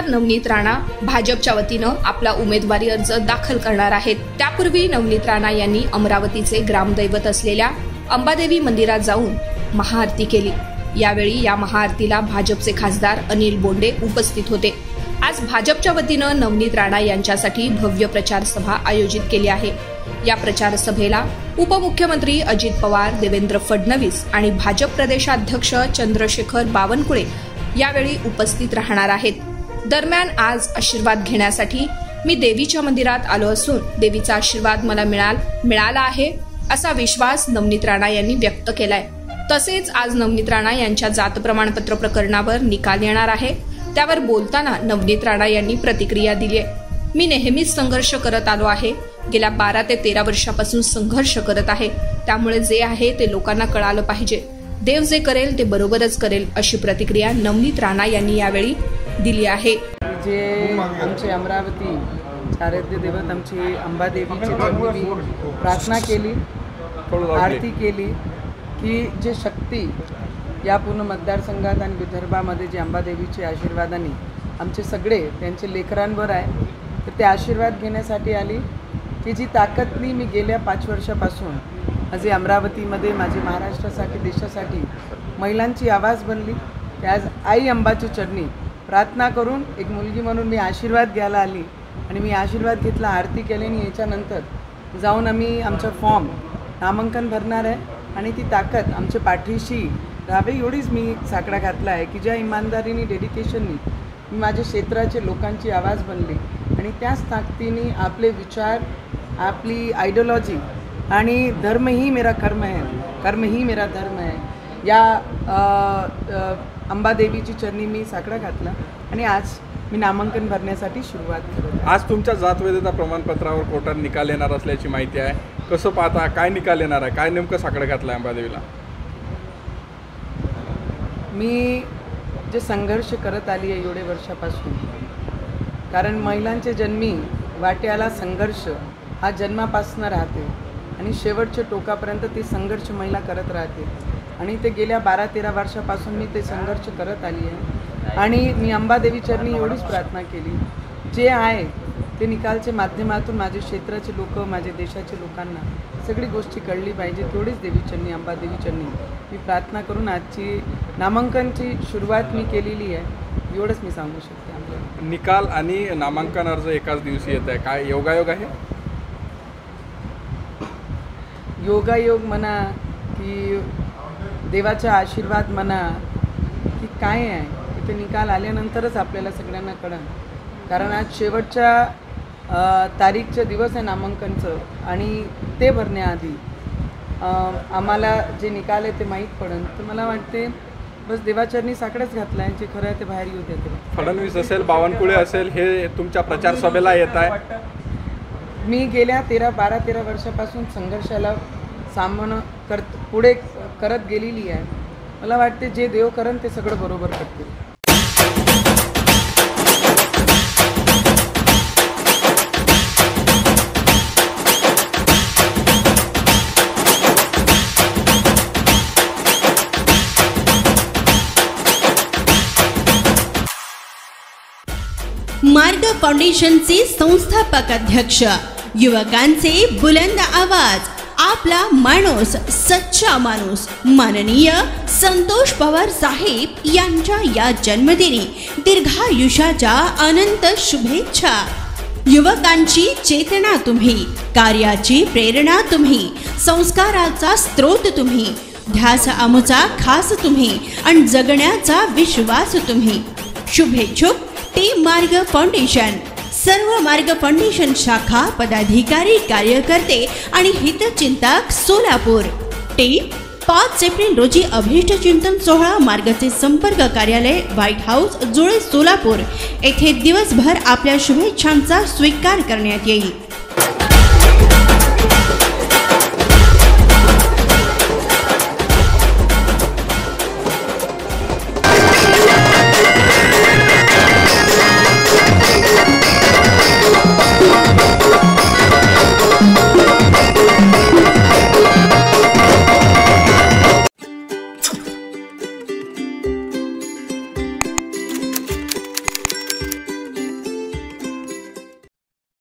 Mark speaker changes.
Speaker 1: खासदार नवनीत राणा भाजपच्या वतीनं आपला उमेदवारी अर्ज दाखल करणार आहेत। त्यापूर्वी नवनीत राणा यांनी अमरावतीचे ग्रामदैवत असलेल्या अंबादेवी मंदिरात जाऊन महाआरती केली। यावेळी या महाआरतीला भाजपचे खासदार अनिल बोंडे उपस्थित होते। आज भाजपच्या वतीनं नवनीत राणा यांच्यासाठी भव्य प्रचार सभा आयोजित केली आहे। या प्रचार सभेला उपमुख्यमंत्री अजित पवार, देवेंद्र फडणवीस आणि भाजप प्रदेशाध्यक्ष चंद्रशेखर बावनकुळे यावेळी उपस्थित राहणार आहेत। दरम्यान आज आशीर्वाद घेण्यासाठी मी देवीच्या मंदिरात आलो असून देवीचा आशीर्वाद मला मिळाला आहे असा विश्वास नवनीत राणा यांनी व्यक्त केलाय। तसेच आज नवनीत राणा यांच्या जात प्रमाणपत्र प्रकरणावर निकाल येणार आहे। त्यावर बोलताना नवनीत राणा यांनी प्रतिक्रिया दिली आहे। मी नेहमीच संघर्ष करत आलो आहे। गेल्या 12 ते 13 वर्षापासून संघर्ष करत आहे। त्यामुळे जे आहे ते लोकांना कळालं पाहिजे। देव जे करेल ते बरोबरच करेल अशी प्रतिक्रिया नवनीत राणा यांनी यावेळी दिली आहे।
Speaker 2: जे आमचे अमरावती आराध्य देवत आमची अंबादेवीची मी प्रार्थना केली, आरती केली की जे शक्ती या पूर्ण मतदारसंघात आणि विदर्भामध्ये जे अंबादेवीचे आशीर्वादाने आमचे सगळे त्यांचे लेकरांवर आहे, तर ते आशीर्वाद घेण्यासाठी आली की जी ताकदनी मी गेल्या 5 वर्षापासून माझे अमरावतीमध्ये माझे महाराष्ट्रासाठी देशासाठी महिलांची आवाज बनली। की आज आई अंबाची चरणी प्रार्थना करून एक मुलगी म्हणून मी आशीर्वाद घ्यायला आली आणि मी आशीर्वाद घेतला, आरती केली आणि याच्यानंतर जाऊन आम्ही आमचं फॉर्म नामांकन भरणार आहे आणि ती ताकद आमच्या पाठीशी राहावे एवढीच मी साकडा घातला आहे की ज्या इमानदारीने डेडिकेशननी मी माझ्या क्षेत्राचे लोकांची आवाज बनली आणि त्याच ताकदीने आपले विचार, आपली आयडियोलॉजी आणि धर्म ही मेरा कर्म है, कर्म ही मेरा धर्म है या अंबादेवीची चरणी मी साकडा घातला आणि आज मी नामांकन भरण्यासाठी सुरुवात केली।
Speaker 3: आज तुमच्या जातवैधता प्रमाणपत्रावर कोर्टात निकाल येणार असल्याची माहिती आहे। कसं पाहता, काय निकाल येणार आहे, काय नेमकं साकडं घातलं आहे अंबादेवीला?
Speaker 2: मी जे संघर्ष करत आली आहे एवढे वर्षापासून, कारण महिलांचे जन्मी वाट्याला संघर्ष हा जन्मापासून राहते आणि शेवटच्या टोकापर्यंत ते संघर्ष महिला करत राहते आणि ते गेल्या 12-13 वर्षापासून मी ते संघर्ष करत आली आहे आणि मी अंबादेवी चरणी एवढीच प्रार्थना केली जे आहे ते निकालच्या माध्यमातून माझ्या क्षेत्राचे लोक, माझ्या देशाच्या लोकांना सगळी गोष्टी कळली पाहिजे। तेवढीच देवी चरणी, अंबादेवी चरणी मी प्रार्थना करून आजची नामांकनची सुरुवात मी केलेली आहे, एवढंच मी सांगू शकते। आपल्याला
Speaker 3: निकाल आणि नामांकन अर्ज एकाच दिवशी येत आहे, काय योगायोग आहे?
Speaker 2: योगायोग म्हणा की देवाचा आशीर्वाद म्हणा की काय आहे, इथे निकाल आल्यानंतरच आपल्याला सगळ्यांना कळेल। कारण आज शेवटच्या तारीखचा दिवस आहे नामांकनचं आणि ते भरण्याआधी आम्हाला जे निकाल आहे ते माहीत पडेल। तर मला वाटते बस देवाचरणी साकडाच घातला आहे, जे खरं आहे ते बाहेर येऊ देते।
Speaker 3: फडणवीस असेल, बावनकुळे असेल, हे तुमच्या प्रचार सभेला येत आहे।
Speaker 2: मी गेल्या 12-13 वर्षापासून संघर्षाला सामना पुढे करत गेलेली आहे। मला वाटते जे देव करण ते सगळं बरोबर करतील।
Speaker 4: मार्ग फाउंडेशनचे संस्थापक अध्यक्ष, युवकांचे बुलंद आवाज, आपला माणूस, सच्चा माणूस, माननीय संतोष पवार साहेब यांच्या या जन्मदिनी दीर्घायुष्याच्या अनंत शुभेच्छा। युवकांची चेतना तुम्ही, कार्याची प्रेरणा तुम्ही, संस्काराचा स्रोत तुम्ही, ध्यास आमचा खास तुम्ही आणि जगण्याचा विश्वास तुम्ही। शुभेच्छुक टीम मार्ग फाउंडेशन, सर्व मार्ग फाउंडेशन शाखा, पदाधिकारी, कार्यकर्ते आणि हितचिंतक सोलापूर। टीम 5 एप्रिल रोजी अभिष्ट चिंतन सोहळा मार्गचे संपर्क कार्यालय, व्हाईट हाऊस, जुळे, सोलापूर येथे दिवसभर आपल्या शुभेच्छांचा स्वीकार करण्यात येईल।